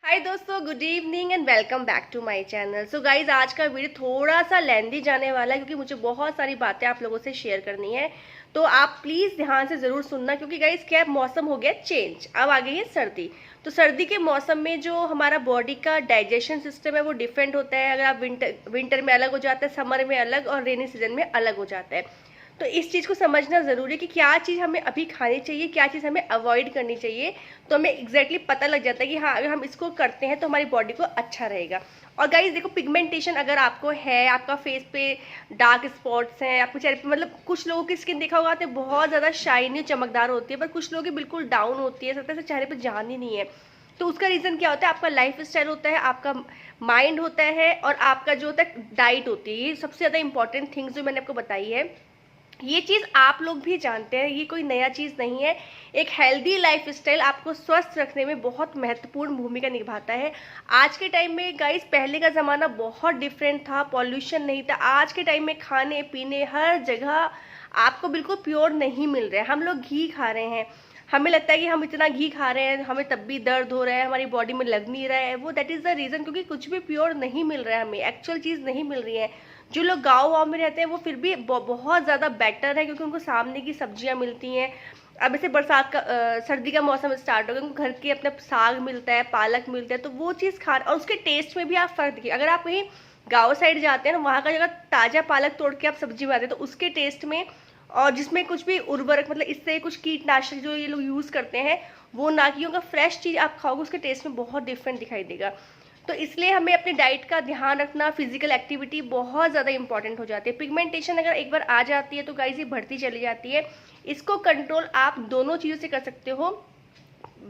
हाय दोस्तों, good evening and welcome back to my channel. So guys, आज का video थोड़ा सा लेंदी जाने वाला है क्योंकि मुझे बहुत सारी बातें आप लोगों से शेयर करनी है। तो आप प्लीज ध्यान से जरूर सुनना क्योंकि गाइज क्या मौसम हो गया चेंज, अब आ गई है सर्दी। तो सर्दी के मौसम में जो हमारा बॉडी का डाइजेशन सिस्टम है वो डिफरेंट होता है। अगर आप विंटर में अलग हो जाता है, समर में अलग और रेनी सीजन में अलग हो जाता है। तो इस चीज़ को समझना ज़रूरी है कि क्या चीज़ हमें अभी खानी चाहिए, क्या चीज़ हमें अवॉइड करनी चाहिए। तो हमें एग्जैक्टली पता लग जाता है कि हाँ, अगर हम इसको करते हैं तो हमारी बॉडी को अच्छा रहेगा। और गाइस देखो, पिगमेंटेशन अगर आपको है, आपका फेस पे डार्क स्पॉट्स हैं, आपके चेहरे पे, मतलब कुछ लोगों की स्किन देखा होगा तो बहुत ज़्यादा शाइनी चमकदार होती है, पर कुछ लोगों की बिल्कुल डाउन होती है, लगता है चेहरे पर जान ही नहीं है। तो उसका रीज़न क्या होता है? आपका लाइफ स्टाइल होता है, आपका माइंड होता है और आपका जो होता है डाइट होती है। ये सबसे ज़्यादा इंपॉर्टेंट थिंग्स जो मैंने आपको बताई है, ये चीज़ आप लोग भी जानते हैं, ये कोई नया चीज़ नहीं है। एक हेल्दी लाइफ स्टाइल आपको स्वस्थ रखने में बहुत महत्वपूर्ण भूमिका निभाता है। आज के टाइम में गाइस, पहले का ज़माना बहुत डिफरेंट था, पॉल्यूशन नहीं था। आज के टाइम में खाने पीने हर जगह आपको बिल्कुल प्योर नहीं मिल रहा है। हम लोग घी खा रहे हैं, हमें लगता है कि हम इतना घी खा रहे हैं हमें तब भी दर्द हो रहा है, हमारी बॉडी में लग नहीं रहा है। वो दैट इज़ द रीज़न, क्योंकि कुछ भी प्योर नहीं मिल रहा है, हमें एक्चुअल चीज़ नहीं मिल रही है। जो लोग गाँव वाँव में रहते हैं वो फिर भी बहुत ज़्यादा बेटर है क्योंकि उनको सामने की सब्जियाँ मिलती हैं। अब ऐसे बरसात का सर्दी का मौसम स्टार्ट हो गया, उनको घर के अपने साग मिलता है, पालक मिलता है, तो वो चीज़ खा, और उसके टेस्ट में भी आप फ़र्क देखिए। अगर आप कहीं गाँव साइड जाते हैं ना, वहाँ का जगह ताज़ा पालक तोड़ के आप सब्जी बनाते हैं तो उसके टेस्ट में, और जिसमें कुछ भी उर्वरक, मतलब इससे कुछ कीटनाशक जो ये लोग यूज़ करते हैं वो ना, कि उनका फ्रेश चीज़ आप खाओगे उसके टेस्ट में बहुत डिफरेंट दिखाई देगा। तो इसलिए हमें अपने डाइट का ध्यान रखना, फिजिकल एक्टिविटी बहुत ज़्यादा इंपॉर्टेंट हो जाती है। पिगमेंटेशन अगर एक बार आ जाती है तो गाइस ये बढ़ती चली जाती है। इसको कंट्रोल आप दोनों चीज़ों से कर सकते हो।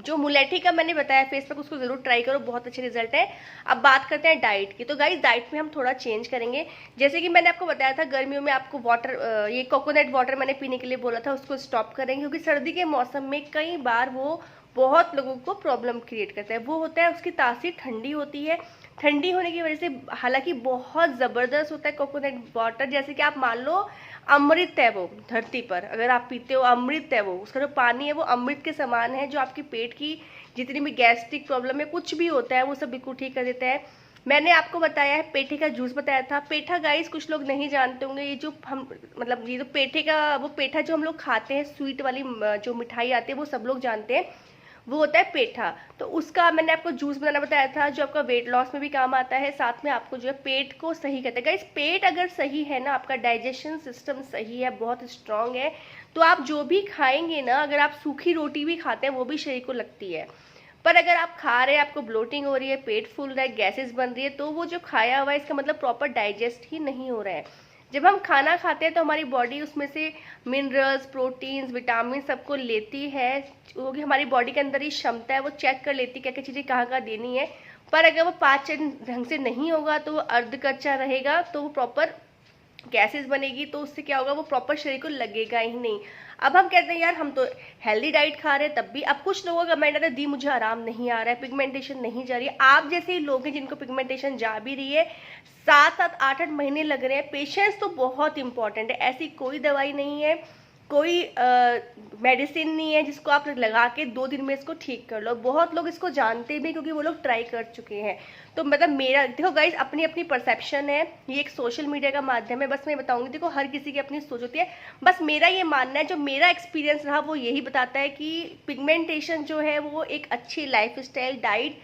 जो मुलेठी का मैंने बताया फेस पैक, उसको जरूर ट्राई करो, बहुत अच्छे रिजल्ट है। अब बात करते हैं डाइट की। तो गाइस डाइट में हम थोड़ा चेंज करेंगे। जैसे कि मैंने आपको बताया था, गर्मियों में आपको वाटर, ये कोकोनट वाटर मैंने पीने के लिए बोला था, उसको स्टॉप करेंगे क्योंकि सर्दी के मौसम में कई बार वो बहुत लोगों को प्रॉब्लम क्रिएट करता है। वो होता है, उसकी तासीर ठंडी होती है। ठंडी होने की वजह से, हालांकि बहुत ज़बरदस्त होता है कोकोनट वाटर, जैसे कि आप मान लो अमृत है वो धरती पर, अगर आप पीते हो अमृत है वो, उसका जो पानी है वो अमृत के समान है, जो आपकी पेट की जितनी भी गैस्ट्रिक प्रॉब्लम है, कुछ भी होता है वो सब बिल्कुल ठीक कर देता है। मैंने आपको बताया है पेठे का जूस बताया था। पेठा गाइस कुछ लोग नहीं जानते होंगे, ये जो हम, मतलब ये जो पेठे का, वो पेठा जो हम लोग खाते हैं, स्वीट वाली जो मिठाई आती है वो सब लोग जानते हैं, वो होता है पेठा। तो उसका मैंने आपको जूस बनाना बताया था, जो आपका वेट लॉस में भी काम आता है, साथ में आपको जो है पेट को सही करता है। गाइस पेट अगर सही है ना, आपका डाइजेशन सिस्टम सही है, बहुत स्ट्रांग है, तो आप जो भी खाएंगे ना, अगर आप सूखी रोटी भी खाते हैं वो भी शरीर को लगती है। पर अगर आप खा रहे हैं, आपको ब्लोटिंग हो रही है, पेट फूल रहा है, गैसेस बन रही है, तो वो जो खाया हुआ है इसका मतलब प्रॉपर डाइजेस्ट ही नहीं हो रहा है। जब हम खाना खाते हैं तो हमारी बॉडी उसमें से मिनरल्स, प्रोटीन्स, विटामिन सबको लेती है, क्योंकि हमारी बॉडी के अंदर ही क्षमता है, वो चेक कर लेती है क्या क्या चीज़ें कहाँ कहाँ देनी है। पर अगर वो पाचन ढंग से नहीं होगा तो वो अर्ध कच्चा रहेगा, तो वो प्रॉपर गैसेस बनेगी, तो उससे क्या होगा, वो प्रॉपर शरीर को लगेगा ही नहीं। अब हम कहते हैं यार हम तो हेल्दी डाइट खा रहे हैं, तब भी अब कुछ लोगों का कमेंट आता है दी मुझे आराम नहीं आ रहा है, पिगमेंटेशन नहीं जा रही है। आप जैसे ही लोग हैं जिनको पिगमेंटेशन जा भी रही है, 7-8 महीने लग रहे हैं, पेशेंस तो बहुत इंपॉर्टेंट है। ऐसी कोई दवाई नहीं है, कोई मेडिसिन नहीं है जिसको आप लगा के 2 दिन में इसको ठीक कर लो। बहुत लोग इसको जानते भी क्योंकि वो लोग ट्राई कर चुके हैं। तो मतलब मेरा देखो गाइस, अपनी अपनी परसेप्शन है, ये एक सोशल मीडिया का माध्यम है, बस मैं बताऊंगी, देखो हर किसी की अपनी सोच होती है। बस मेरा ये मानना है, जो मेरा एक्सपीरियंस रहा वो यही बताता है कि पिगमेंटेशन जो है वो एक अच्छी लाइफ स्टाइल, डाइट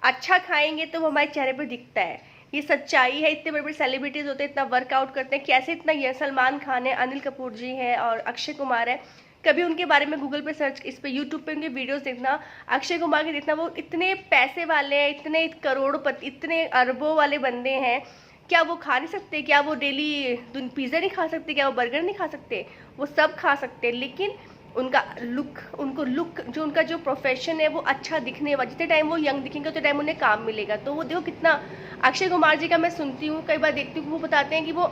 अच्छा खाएंगे तो वो हमारे चेहरे पर दिखता है। ये सच्चाई है। इतने बड़े बड़े सेलिब्रिटीज होते हैं, इतना वर्कआउट करते हैं, कैसे इतना, ये सलमान खान है, अनिल कपूर जी है और अक्षय कुमार है, कभी उनके बारे में गूगल पे सर्च, इस पे यूट्यूब पे उनके वीडियोस देखना, अक्षय कुमार के देखना, वो इतने पैसे वाले हैं, इतने करोड़पति, इतने अरबों वाले बंदे हैं, क्या वो खा नहीं सकते? क्या वो डेली पिज़्ज़ा नहीं खा सकते? क्या वो बर्गर नहीं खा सकते? वो सब खा सकते हैं, लेकिन उनका लुक, उनको लुक, जो उनका जो प्रोफेशन है वो अच्छा दिखने वाला, जितने टाइम वो यंग दिखेंगे उतने टाइम उन्हें काम मिलेगा। तो वो देखो कितना, अक्षय कुमार जी का मैं सुनती हूँ, कई बार देखती हूँ, वो बताते हैं कि वो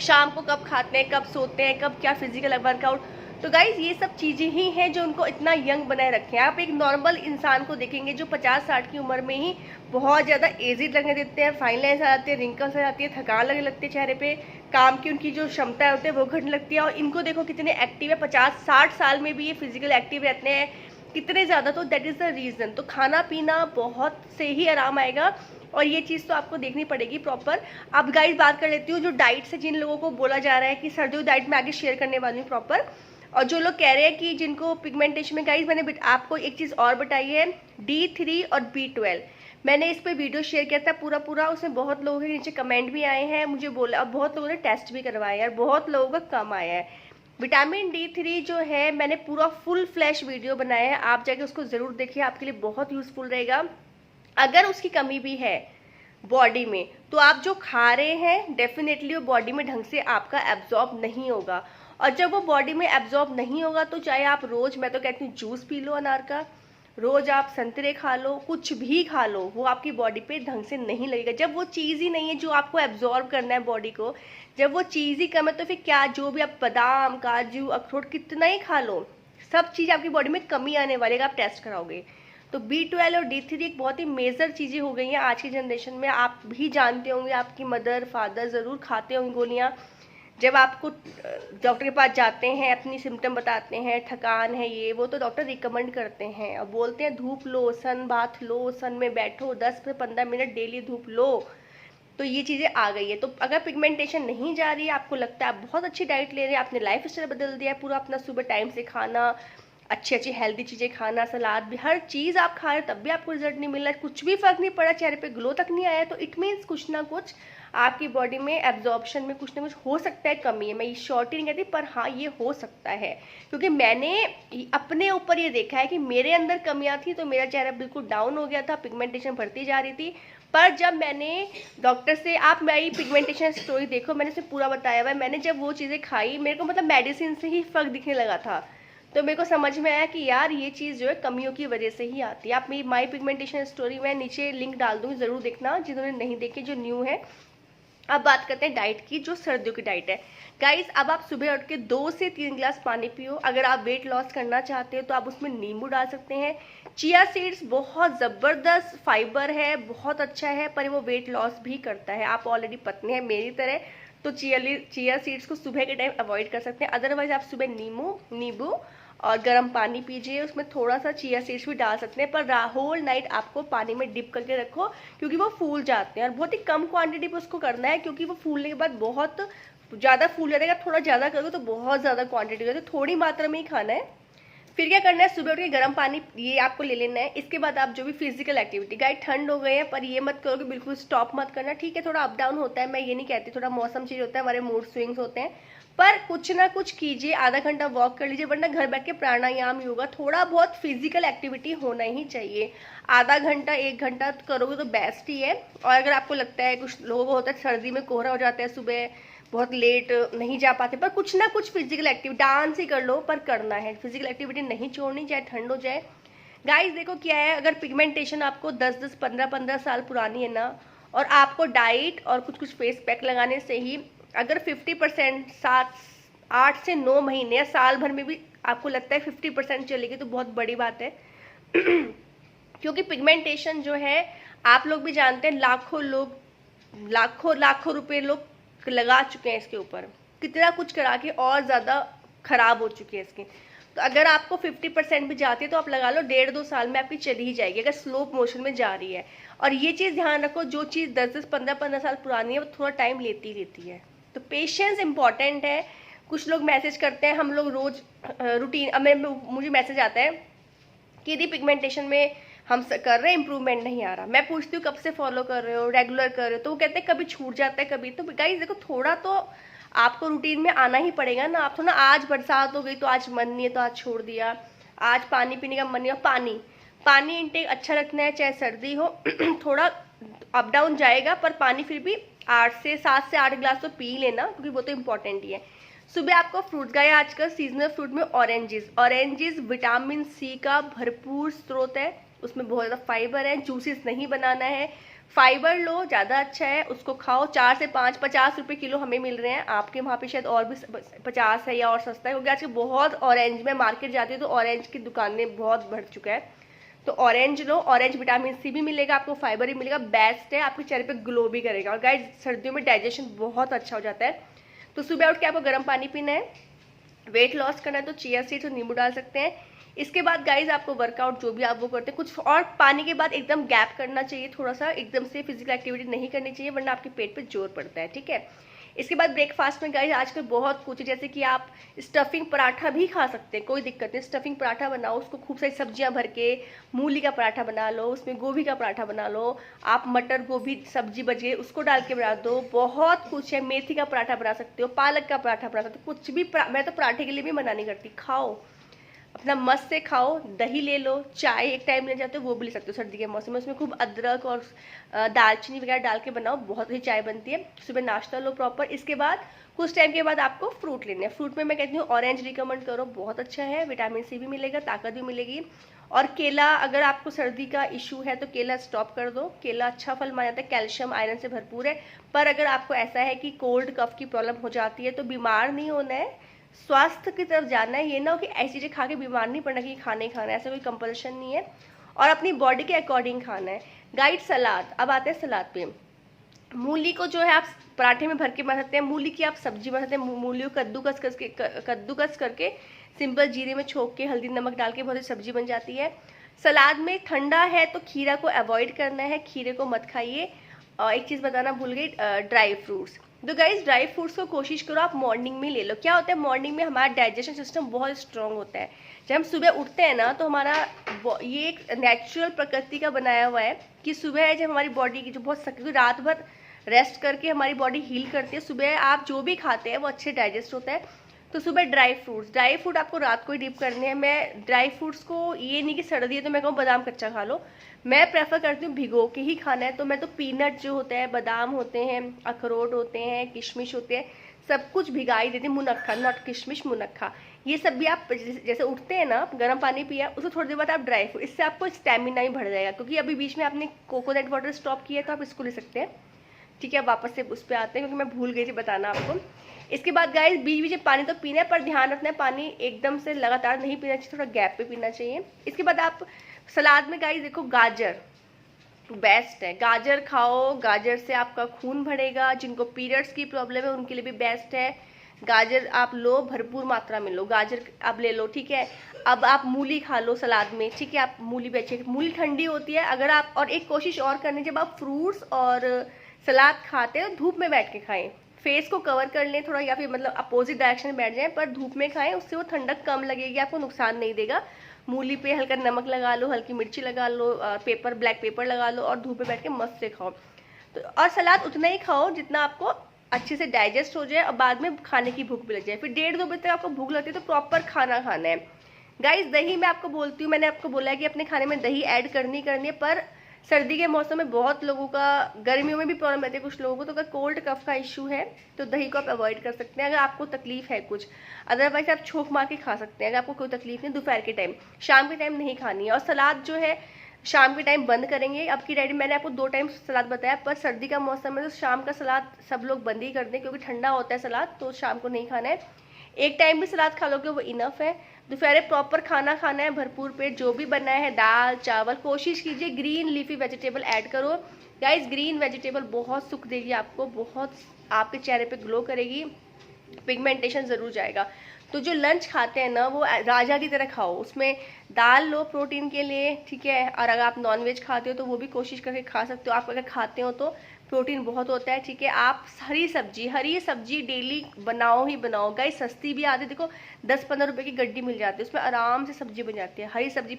शाम को कब खाते हैं, कब सोते हैं, कब क्या फिजिकल वर्कआउट। तो गाइज ये सब चीज़ें ही हैं जो उनको इतना यंग बनाए रखे हैं। आप एक नॉर्मल इंसान को देखेंगे जो 50-60 की उम्र में ही बहुत ज़्यादा एजिड लगने देते हैं, फाइन लाइन्स आ जाते हैं, रिंकल्स आ जाती है, थकान लगने लगती है चेहरे पे, काम की उनकी जो क्षमता होती है वो घटने लगती है। और इनको देखो कितने एक्टिव है, 50-60 साल में भी ये फिजिकल एक्टिव रहते हैं, कितने ज़्यादा, तो दैट इज़ द रीज़न। तो खाना पीना बहुत से ही आराम आएगा, और ये चीज़ तो आपको देखनी पड़ेगी प्रॉपर। अब गाइस बात कर लेती हूँ जो डाइट से जिन लोगों को बोला जा रहा है कि सर्दियों डाइट में आगे शेयर करने वाली हूँ प्रॉपर, और जो लोग कह रहे हैं कि जिनको पिगमेंटेशन में, गाइस मैंने आपको एक चीज़ और बताई है, D3 और B12। मैंने इस पर वीडियो शेयर किया था पूरा, उसमें बहुत लोगों के नीचे कमेंट भी आए हैं, मुझे बोला, अब बहुत लोगों ने टेस्ट भी करवाया है, बहुत लोगों का कम आया है। विटामिन D3 जो है मैंने पूरा फुल फ्लैश वीडियो बनाया है, आप जाके उसको ज़रूर देखिए, आपके लिए बहुत यूज़फुल रहेगा। अगर उसकी कमी भी है बॉडी में, तो आप जो खा रहे हैं डेफिनेटली वो बॉडी में ढंग से आपका एब्जॉर्ब नहीं होगा, और जब वो बॉडी में एब्जॉर्ब नहीं होगा तो चाहे आप रोज़, मैं तो कहती हूँ जूस पी लो अनार का, रोज़ आप संतरे खा लो, कुछ भी खा लो, वो आपकी बॉडी पे ढंग से नहीं लगेगा। जब वो चीज़ ही नहीं है जो आपको एब्जॉर्ब करना है बॉडी को, जब वो चीज़ ही कम है, तो फिर क्या, जो भी आप बादाम काजू अखरोट कितना ही खा लो, सब चीज़ आपकी बॉडी में कमी आने वाली है, आप टेस्ट कराओगे। तो B12 और D3 एक बहुत ही मेजर चीज़ें हो गई हैं आज की जनरेशन में। आप भी जानते होंगे, आपकी मदर फादर ज़रूर खाते होंगे गोलियाँ। जब आपको डॉक्टर के पास जाते हैं, अपनी सिम्टम बताते हैं, थकान है ये वो, तो डॉक्टर रिकमेंड करते हैं और बोलते हैं धूप लो, सन बाथ लो, सन में बैठो, 10 से 15 मिनट डेली धूप लो। तो ये चीज़ें आ गई है। तो अगर पिगमेंटेशन नहीं जा रही है, आपको लगता है आप बहुत अच्छी डाइट ले रहे हैं, आपने लाइफ स्टाइल बदल दिया है पूरा अपना, सुबह टाइम से खाना, अच्छी अच्छी हेल्दी चीज़ें खाना, सलाद भी, हर चीज़ आप खा रहे हैं, तब भी आपको रिजल्ट नहीं मिल रहा है, कुछ भी फर्क नहीं पड़ा, चेहरे पे ग्लो तक नहीं आया, तो इट मीन्स कुछ ना कुछ आपकी बॉडी में एब्जॉर्प्शन में कुछ ना कुछ हो सकता है कमी है। मैं ये श्योरिटी नहीं कहती, पर हाँ ये हो सकता है, क्योंकि मैंने अपने ऊपर ये देखा है कि मेरे अंदर कमियां थी, तो मेरा चेहरा बिल्कुल डाउन हो गया था, पिगमेंटेशन बढ़ती जा रही थी। पर जब मैंने डॉक्टर से, आप मेरी पिगमेंटेशन स्टोरी देखो, मैंने उसे पूरा बताया हुआ है, मैंने जब वो चीज़ें खाई, मेरे को मतलब मेडिसिन से ही फर्क दिखने लगा था, तो मेरे को समझ में आया कि यार ये चीज़ जो है कमियों की वजह से ही आती है। आप मेरी माई पिगमेंटेशन स्टोरी में नीचे लिंक डाल दूँगी, ज़रूर देखना जिन्होंने नहीं देखी, जो न्यू है। अब बात करते हैं डाइट की, जो सर्दियों की डाइट है। गाइस अब आप सुबह उठ के 2 से 3 गिलास पानी पियो। अगर आप वेट लॉस करना चाहते हो तो आप उसमें नींबू डाल सकते हैं। चिया सीड्स बहुत ज़बरदस्त फाइबर है, बहुत अच्छा है, पर वो वेट लॉस भी करता है। आप ऑलरेडी पतले हैं मेरी तरह, तो चिया सीड्स को सुबह के टाइम अवॉइड कर सकते हैं। अदरवाइज आप सुबह नींबू और गर्म पानी पीजिए, उसमें थोड़ा सा चिया सीड्स भी डाल सकते हैं, पर होल नाइट आपको पानी में डिप करके रखो, क्योंकि वो फूल जाते हैं, और बहुत ही कम क्वांटिटी पे उसको करना है, क्योंकि वो फूलने के बाद बहुत ज़्यादा फूल जाएगा। थोड़ा ज़्यादा करोगे तो बहुत ज़्यादा क्वांटिटी है, तो थोड़ी मात्रा में ही खाना है। फिर क्या करना है, सुबह उठ के गर्म पानी ये आपको ले लेना है। इसके बाद आप जो भी फिजिकल एक्टिविटी, गाइस ठंड हो गए हैं, पर ये मत करो कि बिल्कुल स्टॉप मत करना, ठीक है, थोड़ा अप डाउन होता है, मैं ये नहीं कहती, थोड़ा मौसम चेंज होता है, हमारे मूड स्विंग्स होते हैं, पर कुछ ना कुछ कीजिए, आधा घंटा वॉक कर लीजिए, वरना घर बैठ के प्राणायाम योगा, थोड़ा बहुत फिजिकल एक्टिविटी होना ही चाहिए। आधा घंटा 1 घंटा करोगे तो बेस्ट ही है। और अगर आपको लगता है, कुछ लोगों को होता है सर्दी में कोहरा हो जाता है, सुबह बहुत लेट नहीं जा पाते, पर कुछ ना कुछ फिजिकल एक्टिविटी, डांस ही कर लो, पर करना है, फिजिकल एक्टिविटी नहीं छोड़नी, चाहे ठंड हो जाए। गाइस देखो क्या है, अगर पिगमेंटेशन आपको 10-10 15-15 साल पुरानी है ना, और आपको डाइट और कुछ कुछ फेस पैक लगाने से ही अगर 50% 8 से 9 महीने या साल भर में भी आपको लगता है 50% चलेगी, तो बहुत बड़ी बात है। क्योंकि पिगमेंटेशन जो है, आप लोग भी जानते हैं, लाखों लोग लाखों रुपए लोग लगा चुके हैं इसके ऊपर, कितना कुछ करा के और ज़्यादा खराब हो चुकी है इसकी। तो अगर आपको 50% भी जाती है तो आप लगा लो 1.5-2 साल में आपकी चली ही जाएगी, अगर स्लो मोशन में जा रही है। और ये चीज़ ध्यान रखो, जो चीज़ 10-10 15-15 साल पुरानी है वो थोड़ा टाइम लेती रहती है, तो पेशेंस इंपॉर्टेंट है। कुछ लोग मैसेज करते हैं, हम लोग रोज रूटीन, मुझे मैसेज आता है कि यदि पिगमेंटेशन में हम कर रहे हैं, इंप्रूवमेंट नहीं आ रहा। मैं पूछती हूँ कब से फॉलो कर रहे हो, रेगुलर कर रहे हो, तो वो कहते हैं कभी छूट जाता है कभी। तो गाइस देखो, थोड़ा तो आपको रूटीन में आना ही पड़ेगा ना। आप थोड़ा, आज बरसात हो गई तो आज मन नहीं है तो आज छोड़ दिया, आज पानी पीने का मन नहीं है, पानी इंटेक अच्छा रखना है, चाहे सर्दी हो। थोड़ा अप डाउन जाएगा, पर पानी फिर भी 7 से 8 गिलास तो पी लेना, क्योंकि वो तो इम्पोर्टेंट ही है। सुबह आपको फ्रूट्स, गए आजकल सीजनल फ्रूट में ऑरेंजेस विटामिन सी का भरपूर स्रोत है, उसमें बहुत ज़्यादा फाइबर है। जूसेस नहीं बनाना है, फाइबर लो, ज़्यादा अच्छा है, उसको खाओ। 4 से 5 50 रुपये किलो हमें मिल रहे हैं, आपके वहाँ पे शायद और भी 50 है या और सस्ता है, क्योंकि आजकल बहुत ऑरेंज में मार्केट जाती है तो ऑरेंज की दुकानें बहुत बढ़ चुका है। तो ऑरेंज लो, ऑरेंज विटामिन सी भी मिलेगा आपको, फाइबर भी मिलेगा, बेस्ट है, आपके चेहरे पे ग्लो भी करेगा। और गाइस सर्दियों में डाइजेशन बहुत अच्छा हो जाता है। तो सुबह उठ के आपको गर्म पानी पीना है। वेट लॉस करना है तो चिया सीड्स और नींबू डाल सकते हैं। इसके बाद गाइज आपको वर्कआउट जो भी आप वो करते हैं कुछ और पानी के बाद एकदम गैप करना चाहिए, थोड़ा सा एकदम से फिजिकल एक्टिविटी नहीं करनी चाहिए वरना आपके पेट पे जोर पड़ता है, ठीक है। इसके बाद ब्रेकफास्ट में गाइज आजकल बहुत कुछ है, जैसे कि आप स्टफिंग पराठा भी खा सकते हैं, कोई दिक्कत नहीं। स्टफिंग पराठा बनाओ, उसको खूब सारी सब्जियां भर के मूली का पराठा बना लो, उसमें गोभी का पराठा बना लो, आप मटर गोभी सब्जी बचे उसको डाल के बना दो, बहुत कुछ है। मेथी का पराठा बना सकते हो, पालक का पराठा बना सकते हो, कुछ भी मैं तो पराठे के लिए भी मना नहीं करती, खाओ अपना मस्त से खाओ। दही ले लो, चाय एक टाइम ले जाते हो वो भी ले सकते हो सर्दी के मौसम में, उसमें खूब अदरक और दालचीनी वगैरह डाल के बनाओ, बहुत ही चाय बनती है। सुबह नाश्ता लो प्रॉपर। इसके बाद कुछ टाइम के बाद आपको फ्रूट लेने हैं। फ्रूट में मैं कहती हूँ ऑरेंज रिकमेंड करो, बहुत अच्छा है, विटामिन सी भी मिलेगा, ताकत भी मिलेगी। और केला, अगर आपको सर्दी का इशू है तो केला स्टॉप कर दो, केला अच्छा फल माना जाता है, कैल्शियम आयरन से भरपूर है। पर अगर आपको ऐसा है कि कोल्ड कफ की प्रॉब्लम हो जाती है तो बीमार नहीं होना है, स्वास्थ्य की तरफ जाना है। ये ना हो कि ऐसी चीजें खा के बीमार नहीं पड़ना कि खाना ही खाना है, ऐसा कोई कंपल्शन नहीं है, और अपनी बॉडी के अकॉर्डिंग खाना है। गाइड सलाद, अब आते हैं सलाद पे। मूली को जो है आप पराठे में भर के बना सकते हैं, मूली की आप सब्जी बना सकते हैं, मूली को कद्दूकस करके सिंपल जीरे में छोंक के हल्दी नमक डाल के बहुत ही सब्जी बन जाती है। सलाद में ठंडा है तो खीरा को अवॉइड करना है, खीरे को मत खाइए। और एक चीज़ बताना भूल गई, ड्राई फ्रूट्स। तो गाइज ड्राई फ्रूट्स को कोशिश करो आप मॉर्निंग में ले लो। क्या होता है, मॉर्निंग में हमारा डाइजेशन सिस्टम बहुत स्ट्रांग होता है। जब हम सुबह उठते हैं ना तो हमारा ये एक नेचुरल प्रकृति का बनाया हुआ है कि सुबह है जब हमारी बॉडी की जो बहुत रात भर रेस्ट करके हमारी बॉडी हील करती है, सुबह आप जो भी खाते हैं वो अच्छे डाइजेस्ट होता है। तो सुबह ड्राई फ्रूट आपको रात को ही डिप करने हैं। मैं ड्राई फ्रूट्स को ये नहीं कि सर्दी है तो मैं कहूँ बादाम कच्चा खा लो, मैं प्रेफर करती हूँ भिगो के ही खाना है। तो मैं तो पीनट जो होता है, बादाम होते हैं, अखरोट होते हैं, किशमिश होते हैं, सब कुछ भिगा ही देती हूँ। मुनक्खा, नॉट किशमिश, मुनक्खा, ये सब भी आप जैसे उठते हैं ना, गर्म पानी पिया उसको थोड़ी देर बाद आप ड्राई फ्रूट, इससे आपको स्टेमिना ही बढ़ जाएगा। क्योंकि अभी बीच में आपने कोकोनट वाटर स्टॉप किया तो आप इसको ले सकते हैं, ठीक है। वापस से उस पर आते हैं क्योंकि मैं भूल गई थी बताना आपको। इसके बाद गाइस बीच बीच में पानी तो पीना है, पर ध्यान रखना है पानी एकदम से लगातार नहीं पीना चाहिए, थोड़ा गैप पे पीना चाहिए। इसके बाद आप सलाद में गाइस देखो, गाजर बेस्ट है, गाजर खाओ, गाजर से आपका खून बढ़ेगा। जिनको पीरियड्स की प्रॉब्लम है उनके लिए भी बेस्ट है। गाजर आप लो, भरपूर मात्रा में लो, गाजर आप ले लो, ठीक है। अब आप मूली खा लो सलाद में, ठीक है। आप मूली भी अच्छी, मूली ठंडी होती है अगर आप, और एक कोशिश और करनी, जब आप फ्रूट्स और सलाद खाते हैं धूप में बैठ के खाएं, फेस को कवर कर लें थोड़ा, या फिर मतलब अपोजिट डायरेक्शन में बैठ जाएं, पर धूप में खाएं, उससे वो ठंडक कम लगेगी, आपको नुकसान नहीं देगा। मूली पे हल्का नमक लगा लो, हल्की मिर्ची लगा लो, पेपर ब्लैक पेपर लगा लो और धूप में बैठ के मस्त से खाओ। तो और सलाद उतना ही खाओ जितना आपको अच्छे से डाइजेस्ट हो जाए और बाद में खाने की भूख भी लग जाए। फिर 1:30-2 बजे तक आपको भूख लगती है तो प्रॉपर खाना खाना है। गाइस दही मैं आपको बोलती हूँ, मैंने आपको बोला है कि अपने खाने में दही ऐड करनी है, पर सर्दी के मौसम में बहुत लोगों का, गर्मियों में भी प्रॉब्लम रहती है कुछ लोगों को, तो अगर कोल्ड कफ का इशू है तो दही को आप अवॉइड कर सकते हैं अगर आपको तकलीफ है कुछ। अदरवाइज आप छोक मार के खा सकते हैं अगर आपको कोई तकलीफ नहीं। दोपहर के टाइम, शाम के टाइम नहीं खानी है। और सलाद जो है शाम के टाइम बंद करेंगे। अब की डाइट मैंने आपको 2 टाइम सलाद बताया, पर सर्दी का मौसम है तो शाम का सलाद सब लोग बंद ही कर दें क्योंकि ठंडा होता है सलाद, तो शाम को नहीं खाना है। एक टाइम भी सलाद खा लोगे वो इनफ है। दोपहर प्रॉपर खाना खाना है, भरपूर पेट, जो भी बना है दाल चावल, कोशिश कीजिए ग्रीन लीफी वेजिटेबल ऐड करो। गाइस ग्रीन वेजिटेबल बहुत सुख देगी आपको, बहुत आपके चेहरे पे ग्लो करेगी, पिगमेंटेशन जरूर जाएगा। तो जो लंच खाते हैं ना वो राजा की तरह खाओ, उसमें दाल लो प्रोटीन के लिए, ठीक है। और अगर आप नॉनवेज खाते हो तो वो भी कोशिश करके खा सकते हो, आप अगर खाते हो तो प्रोटीन बहुत होता है, ठीक है। आप हरी सब्जी डेली बनाओ ही बनाओ। गाइस सस्ती भी आती है, देखो 10-15 रुपए की गड्डी मिल जाती है, उसमें आराम से सब्जी बन जाती है। हरी सब्जी,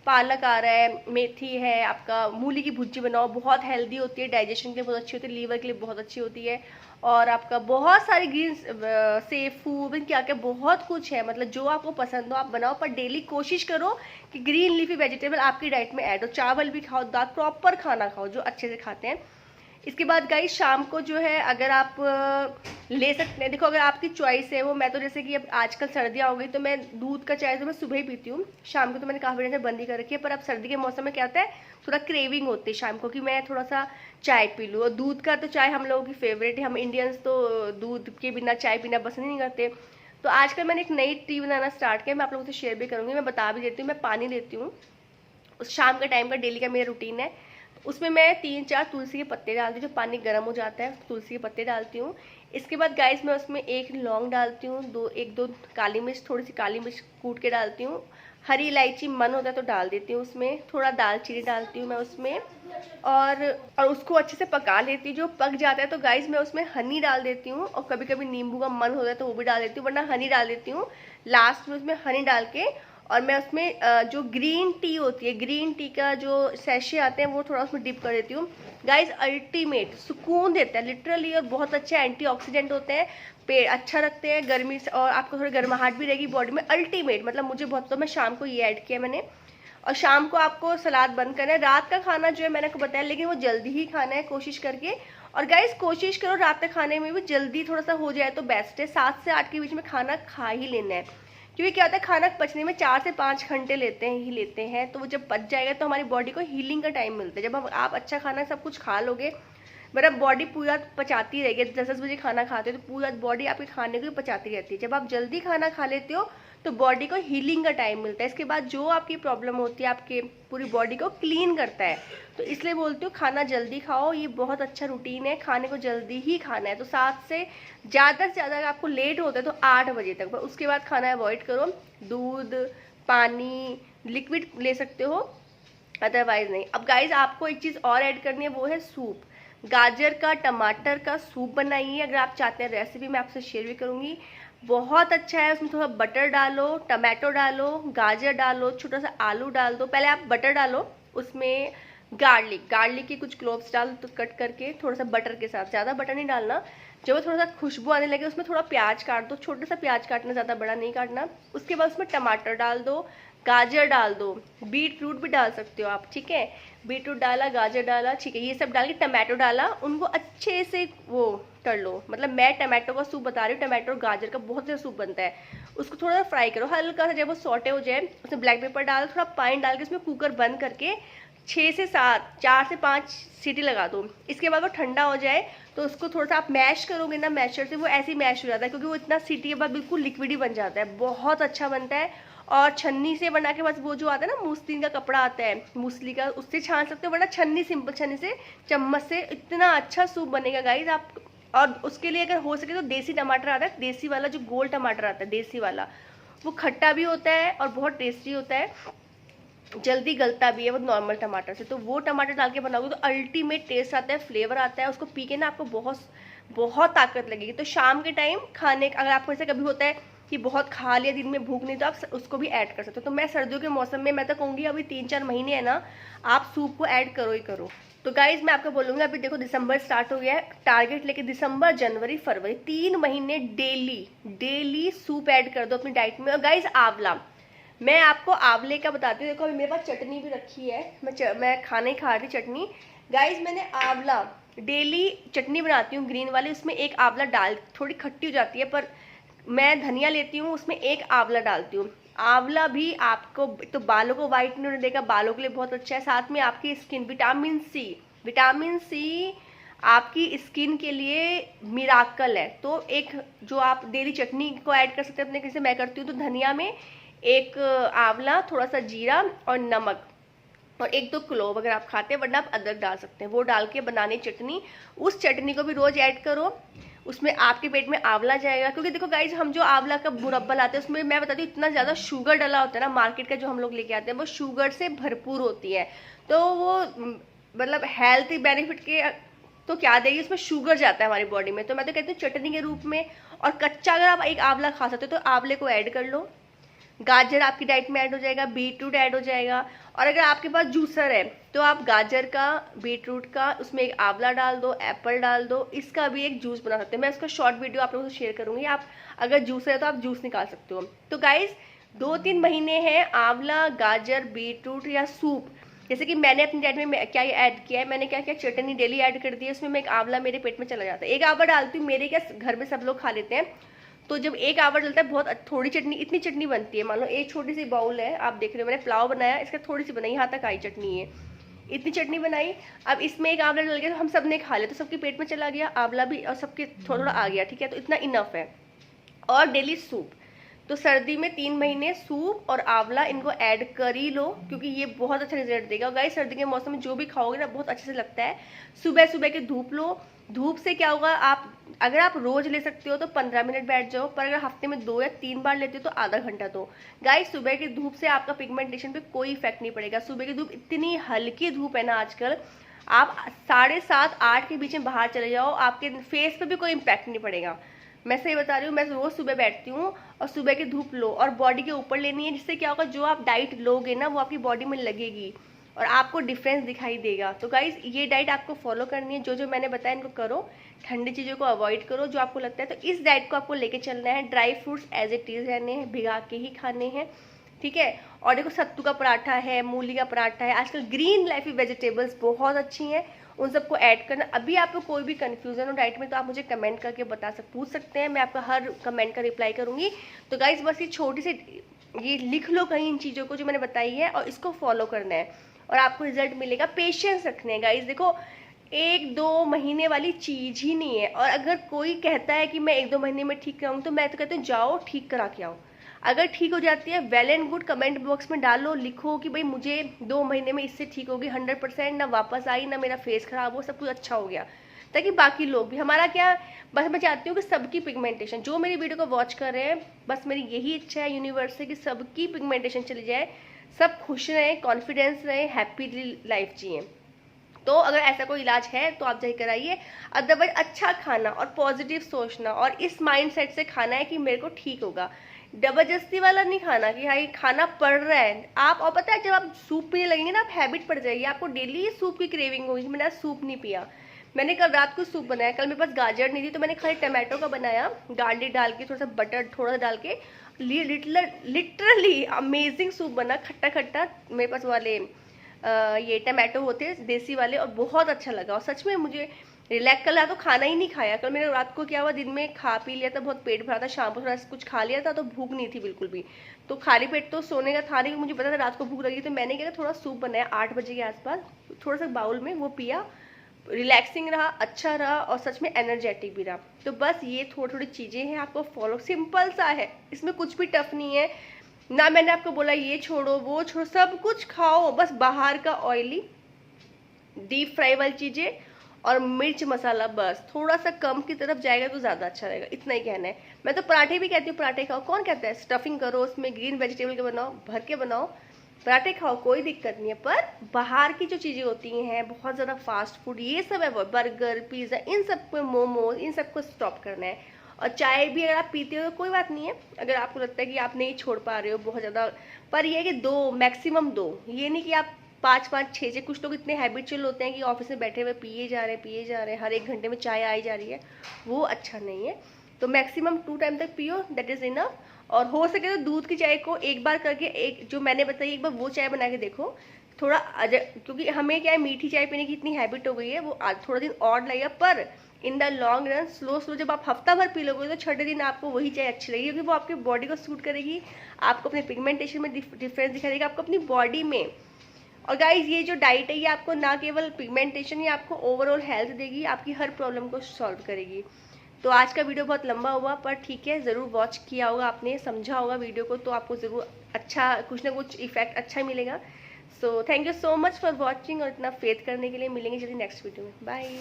पालक आ रहा है, मेथी है, आपका मूली की भुर्जी बनाओ, बहुत हेल्दी होती है, डाइजेशन के लिए बहुत अच्छी होती है, लीवर के लिए बहुत अच्छी होती है। और आपका बहुत सारी ग्रीन सेफू क्या क्या बहुत कुछ है, मतलब जो आपको पसंद हो आप बनाओ, पर डेली कोशिश करो कि ग्रीन लीफी वेजिटेबल आपकी डाइट में ऐड हो। चावल भी खाओ, दाल, प्रॉपर खाना खाओ जो अच्छे से खाते हैं। इसके बाद गाइस शाम को जो है अगर आप ले सकते हैं, देखो अगर आपकी चॉइस है वो, मैं तो जैसे कि अब आजकल सर्दियाँ हो गई तो मैं दूध का चाय तो मैं सुबह ही पीती हूँ, शाम को तो मैंने काफ़ी दिन से बंद ही कर रखी है। पर अब सर्दी के मौसम में क्या होता है, थोड़ा क्रेविंग होती है शाम को कि मैं थोड़ा सा चाय पी लूँ। और दूध का तो चाय हम लोगों की फेवरेट है, हम इंडियंस तो दूध के बिना चाय पीना पसंद नहीं करते। तो आजकल मैंने एक नई टी बनाना स्टार्ट किया, मैं आप लोगों से शेयर भी करूँगी। मैं बता भी देती हूँ, मैं पानी लेती हूँ, उस शाम के टाइम का डेली का मेरा रूटीन है। उसमें मैं 3-4 तुलसी के पत्ते डालती हूँ, जब पानी गर्म हो जाता है तुलसी के पत्ते डालती हूँ। इसके बाद गाइस मैं उसमें 1 लौंग डालती हूँ, 1-2 काली मिर्च, थोड़ी सी काली मिर्च कूट के डालती हूँ, हरी इलायची मन होता है तो डाल देती हूँ उसमें, थोड़ा दालचीनी डालती हूँ मैं उसमें, और उसको अच्छे से पका लेती हूँ। जो पक जाता है तो गाइस मैं उसमें हनी डाल देती हूँ, और कभी कभी नींबू का मन होता है तो वो भी डाल देती हूँ, वरना हनी डाल देती हूँ लास्ट में उसमें हनी डाल के। और मैं उसमें जो ग्रीन टी होती है, ग्रीन टी का जो सैशे आते हैं वो थोड़ा उसमें डिप कर देती हूँ। गाइस अल्टीमेट सुकून देता है लिटरली, और बहुत अच्छे एंटीऑक्सीडेंट होते हैं, पेट अच्छा रखते हैं गर्मी से, और आपको थोड़ी गर्माहट भी रहेगी बॉडी में। अल्टीमेट मतलब मुझे बहुत, तो मैं शाम को ये ऐड किया मैंने। और शाम को आपको सलाद बंद करना है। रात का खाना जो है मैंने आपको बताया, लेकिन वो जल्दी ही खाना है कोशिश करके। और गाइस कोशिश करो रात के खाने में भी जल्दी थोड़ा सा हो जाए तो बेस्ट है। 7 से 8 के बीच में खाना खा ही लेना है, क्योंकि क्या होता है खाना पचने में 4 से 5 घंटे लेते हैं। तो वो जब पच जाएगा तो हमारी बॉडी को हीलिंग का टाइम मिलता है। जब आप अच्छा खाना सब कुछ खा लोगे, मतलब बॉडी पूरा पचाती रहेगी। 10-10 बजे खाना खाते हो तो पूरा बॉडी आपके खाने को पचाती रहती है। जब आप जल्दी खाना खा लेते हो तो बॉडी को हीलिंग का टाइम मिलता है। इसके बाद जो आपकी प्रॉब्लम होती है आपके पूरी बॉडी को क्लीन करता है। तो इसलिए बोलती हूँ खाना जल्दी खाओ, ये बहुत अच्छा रूटीन है, खाने को जल्दी ही खाना है। तो 7 से ज़्यादा अगर आपको लेट होता है तो 8 बजे तक, उसके बाद खाना अवॉइड करो। दूध, पानी, लिक्विड ले सकते हो, अदरवाइज नहीं। अब गाइज आपको एक चीज़ और ऐड करनी है, वो है सूप। गाजर का टमाटर का सूप बनाइए अगर आप चाहते हैं। रेसिपी मैं आपसे शेयर भी करूंगी, बहुत अच्छा है। उसमें थोड़ा बटर डालो, टमाटो डालो, गाजर डालो, छोटा सा आलू डाल दो। पहले आप बटर डालो, उसमें गार्लिक के कुछ क्लोव्स डाल तो कट करके, थोड़ा सा बटर के साथ, ज़्यादा बटर नहीं डालना। जब वो थोड़ा सा खुशबू आने लगे उसमें थोड़ा प्याज काट दो, छोटा सा प्याज काटना, ज़्यादा बड़ा नहीं काटना। उसके बाद उसमें टमाटर डाल दो, गाजर डाल दो, बीट रूट भी डाल सकते हो आप, ठीक है। बीट रूट डाला, गाजर डाला, ठीक है, ये सब डाल के टमाटो डाला, उनको अच्छे से वो कर लो। मतलब मैं टमाटो का सूप बता रही हूँ, टमाटो और गाजर का बहुत अच्छा सूप बनता है। उसको थोड़ा सा फ्राई करो हल्का सा, जब वो सॉटे हो जाए उसमें ब्लैक पेपर डाल, थोड़ा पानी डाल के उसमें कुकर बंद करके 6 से 7, 4 से 5 सीटी लगा दो। इसके बाद वो ठंडा हो जाए तो उसको थोड़ा सा आप मैश करोगे ना मैशर से, वो ऐसे ही मैश हो जाता है, क्योंकि वो इतना सीटी के बाद बिल्कुल लिक्विड ही बन जाता है, बहुत अच्छा बनता है। और छन्नी से बना के, बस वो जो आता है ना मूसली का कपड़ा आता है मूसली का, उससे छान सकते हो, वरना छन्नी, सिंपल छन्नी से, चम्मच से, इतना अच्छा सूप बनेगा गाइज आप। और उसके लिए अगर हो सके तो देसी टमाटर आता है, देसी वाला जो गोल टमाटर आता है देसी वाला, वो खट्टा भी होता है और बहुत टेस्टी होता है, जल्दी गलता भी है वो नॉर्मल टमाटर से। तो वो टमाटर डाल के बनाओगे तो अल्टीमेट टेस्ट आता है, फ्लेवर आता है। उसको पी के ना आपको बहुत बहुत ताकत लगेगी। तो शाम के टाइम खाने, अगर आपको ऐसे कभी होता है कि बहुत खा लिया, दिन में भूख नहीं, तो आप उसको भी ऐड कर सकते हो। तो मैं सर्दियों के मौसम में, मैं तो कहूँगी अभी 3-4 महीने है ना, आप सूप को ऐड करो ही करो। तो गाइज मैं आपको बोलूँगी, अभी देखो दिसंबर स्टार्ट हो गया है, टारगेट लेके दिसंबर, जनवरी, फरवरी, 3 महीने डेली सूप ऐड कर दो अपनी डाइट में। और गाइज आंवला, मैं आपको आंवले का बताती हूँ। देखो अभी मेरे पास चटनी भी रखी है, मैं खाने ही खा रही चटनी। गाइज मैंने आंवला डेली चटनी बनाती हूँ ग्रीन वाली, उसमें एक आंवला डाल, थोड़ी खट्टी हो जाती है पर मैं धनिया लेती हूँ, उसमें एक आंवला डालती हूँ। आंवला भी आपको तो बालों को वाइट नहीं होने देगा, बालों के लिए बहुत अच्छा है। साथ में आपकी स्किन, विटामिन सी आपकी स्किन के लिए मिराकल है। तो एक जो आप डेली चटनी को ऐड कर सकते हैं अपने, कैसे मैं करती हूँ तो धनिया में एक आंवला, थोड़ा सा जीरा और नमक, और 1-2 क्लोव अगर आप खाते हैं, वरना आप अदरक डाल सकते हैं, वो डाल के बनाने चटनी। उस चटनी को भी रोज ऐड करो, उसमें आपके पेट में आंवला जाएगा। क्योंकि देखो गाइज, हम जो आंवला का मुरब्बा लाते हैं उसमें मैं बताती हूँ इतना ज़्यादा शुगर डला होता है ना, मार्केट का जो हम लोग लेके आते हैं वो शुगर से भरपूर होती है। तो वो मतलब हेल्थ बेनिफिट के तो क्या देगी, उसमें शुगर जाता है हमारी बॉडी में। तो मैं तो कहती हूँ चटनी के रूप में। और कच्चा अगर आप एक आंवला खा सकते हो तो आंवले को ऐड कर लो, गाजर आपकी डाइट में ऐड हो जाएगा, बीटरूट ऐड हो जाएगा। और अगर आपके पास जूसर है तो आप गाजर का, बीटरूट का, उसमें एक आंवला डाल दो, एप्पल डाल दो, इसका भी एक जूस बना सकते हैं। मैं इसका शॉर्ट वीडियो आप लोगों से शेयर करूंगी, आप अगर जूसर है तो आप जूस निकाल सकते हो। तो गाइज 2-3 महीने हैं आंवला, गाजर, बीटरूट या सूप। जैसे कि मैंने अपनी डाइट में क्या ऐड किया है, मैंने क्या क्या चटनी डेली ऐड कर दी है, उसमें मैं एक आंवला मेरे पेट में चला जाता है। एक आंवला डालती हूँ, मेरे क्या घर में सब लोग खा लेते हैं। तो जब एक आवर डलता है, बहुत थोड़ी चटनी, इतनी चटनी बनती है, मान लो एक छोटी सी बाउल है, आप देख रहे हो मैंने पुलाव बनाया, इसका थोड़ी सी बनाई, यहाँ तक आई चटनी है, इतनी चटनी बनाई। अब इसमें एक आंवला डल गया तो हम सब ने खा लिया, तो सबके पेट में चला गया आंवला भी, और सबके थोड़ा थोड़ा आ गया, ठीक है। तो इतना इनफ है। और डेली सूप, तो सर्दी में 3 महीने सूप और आंवला इनको ऐड कर ही लो, क्योंकि ये बहुत अच्छा रिजल्ट देगा। गाइस सर्दी के मौसम में जो भी खाओगे ना बहुत अच्छे से लगता है। सुबह सुबह के धूप लो, धूप से क्या होगा, आप अगर आप रोज ले सकते हो तो 15 मिनट बैठ जाओ, पर अगर हफ्ते में 2 या 3 बार लेते हो तो आधा घंटा दो। गाइस सुबह की धूप से आपका पिगमेंटेशन पे कोई इफेक्ट नहीं पड़ेगा। सुबह की धूप इतनी हल्की धूप है ना आजकल, आप 7:30-8 के बीच में बाहर चले जाओ, आपके फेस पे भी कोई इम्पैक्ट नहीं पड़ेगा। मैं सही बता रही हूँ, मैं रोज सुबह बैठती हूँ और सुबह की धूप लो और बॉडी के ऊपर लेनी है, जिससे क्या होगा, जो आप डाइट लोगे ना वो आपकी बॉडी में लगेगी और आपको डिफरेंस दिखाई देगा। तो गाइज ये डाइट आपको फॉलो करनी है, जो जो मैंने बताया इनको करो, ठंडी चीज़ों को अवॉइड करो जो आपको लगता है। तो इस डाइट को आपको लेके चलना है, dry fruits as it is रहने हैं, भिगा के ही खाने हैं, ठीक है। और देखो सत्तू का पराठा है, मूली का पराठा है, आजकल ग्रीन लाइफी वेजिटेबल्स बहुत अच्छी हैं, उन सबको ऐड करना। अभी आपको कोई भी कंफ्यूजन हो डाइट में तो आप मुझे कमेंट करके पूछ सकते हैं, मैं आपका हर कमेंट का रिप्लाई करूंगी। तो गाइज बस ये छोटी सी ये लिख लो कहीं इन चीज़ों को जो मैंने बताई है और इसको फॉलो करना है और आपको रिजल्ट मिलेगा। पेशेंस रखने हैं गाइज, देखो 1-2 महीने वाली चीज ही नहीं है। और अगर कोई कहता है कि मैं 1-2 महीने में ठीक कराऊंगी तो मैं तो कहती हूँ जाओ ठीक करा के आओ। अगर ठीक हो जाती है well and good, comment box में डालो, लिखो कि भाई मुझे 2 महीने में इससे ठीक होगी 100%, ना वापस आई ना मेरा फेस खराब हो, सब कुछ अच्छा हो गया, ताकि बाकी लोग भी। हमारा क्या, बस मैं चाहती हूँ कि सबकी पिगमेंटेशन, जो मेरी वीडियो को वॉच कर रहे हैं, बस मेरी यही इच्छा है यूनिवर्स से कि सबकी पिगमेंटेशन चली जाए, सब खुश रहें, कॉन्फिडेंस रहें, हैप्पी लाइफ जिए। तो अगर ऐसा कोई इलाज है तो आप जाके कराइए। अदरवाइज अच्छा खाना और पॉजिटिव सोचना और इस माइंडसेट से खाना है कि मेरे को ठीक होगा, जबरदस्ती वाला नहीं खाना कि हाँ ये खाना पड़ रहा है आप। और पता है जब आप सूप पीने लगेंगे ना, आप हैबिट पड़ जाएगी, आपको डेली सूप की क्रेविंग होगी। मैंने आज सूप नहीं पिया, मैंने कल रात को सूप बनाया, कल मेरे पास गाजर नहीं थी तो मैंने खाली टमाटो का बनाया, गार्लिक डाल के, थोड़ा सा बटर थोड़ा सा डाल के, लिटरली अमेजिंग सूप बना, खट्टा खट्टा, मेरे पास वाले ये टमाटो होते हैं देसी वाले, और बहुत अच्छा लगा। और सच में मुझे रिलैक्स, कल तो खाना ही नहीं खाया, कल मैंने रात को क्या हुआ, दिन में खा पी लिया था, बहुत पेट भरा था, शाम को थोड़ा कुछ खा लिया था तो भूख नहीं थी बिल्कुल भी, तो खाली पेट तो सोने का था नहीं, मुझे पता था रात को भूख लगी, तो मैंने क्या थोड़ा सूप बनाया 8 बजे के आसपास, थोड़ा सा बाउल में वो पिया, रिलैक्सिंग रहा, अच्छा रहा और सच में एनर्जेटिक भी रहा। तो बस ये थोड़ी थोड़ी चीज़ें हैं, आपको फॉलो, सिंपल सा है, इसमें कुछ भी टफ नहीं है ना। मैंने आपको बोला ये छोड़ो वो छोड़ो, सब कुछ खाओ, बस बाहर का ऑयली डीप फ्राई वाली चीज़ें और मिर्च मसाला बस थोड़ा सा कम की तरफ जाएगा तो ज़्यादा अच्छा रहेगा, इतना ही कहना है। मैं तो पराठे भी कहती हूँ, पराठे खाओ, कौन कहता है स्टफिंग करो उसमें ग्रीन वेजिटेबल के बनाओ, भर के बनाओ, पराठे खाओ, कोई दिक्कत नहीं है। पर बाहर की जो चीज़ें होती हैं बहुत ज़्यादा फास्ट फूड ये सब है, वो बर्गर पिज़्ज़ा, इन सब को, मोमोज, इन सब को स्टॉप करना है। और चाय भी अगर आप पीते हो तो कोई बात नहीं है, अगर आपको लगता है कि आप नहीं छोड़ पा रहे हो बहुत ज़्यादा, पर ये है कि 2 मैक्सिमम 2, ये नहीं कि आप 5-5 6-6। कुछ लोग इतने हैबिचुअल होते हैं कि ऑफिस में बैठे हुए पिए जा रहे हैं, हर 1 घंटे में चाय आई जा रही है, वो अच्छा नहीं है। तो मैक्सिमम 2 टाइम तक पियो, दैट इज़ इनफ। और हो सके तो दूध की चाय को एक बार करके, एक जो मैंने बताई एक बार वो चाय बना के देखो, थोड़ा क्योंकि हमें क्या है मीठी चाय पीने की इतनी हैबिट हो गई है, वो आज थोड़ा दिन और लगेगा, पर in the long run slow slow जब आप हफ्ता भर पी लोगे तो छठे दिन आपको वही चाय अच्छी लगेगी, क्योंकि वो आपकी बॉडी को सूट करेगी, आपको अपने पिगमेंटेशन में डिफरेंस दिखा देगा, आपको अपनी बॉडी में। और गाइज ये जो डाइट है ये आपको ना केवल पिगमेंटेशन, ये आपको ओवरऑल हेल्थ देगी, आपकी हर प्रॉब्लम को सॉल्व करेगी। तो आज का वीडियो बहुत लंबा हुआ, पर ठीक है, ज़रूर वॉच किया होगा आपने, समझा होगा वीडियो को, तो आपको ज़रूर अच्छा कुछ ना कुछ इफेक्ट अच्छा मिलेगा। So thank you so much for watching और इतना फेथ करने के लिए। मिलेंगे जल्दी नेक्स्ट वीडियो में, बाय।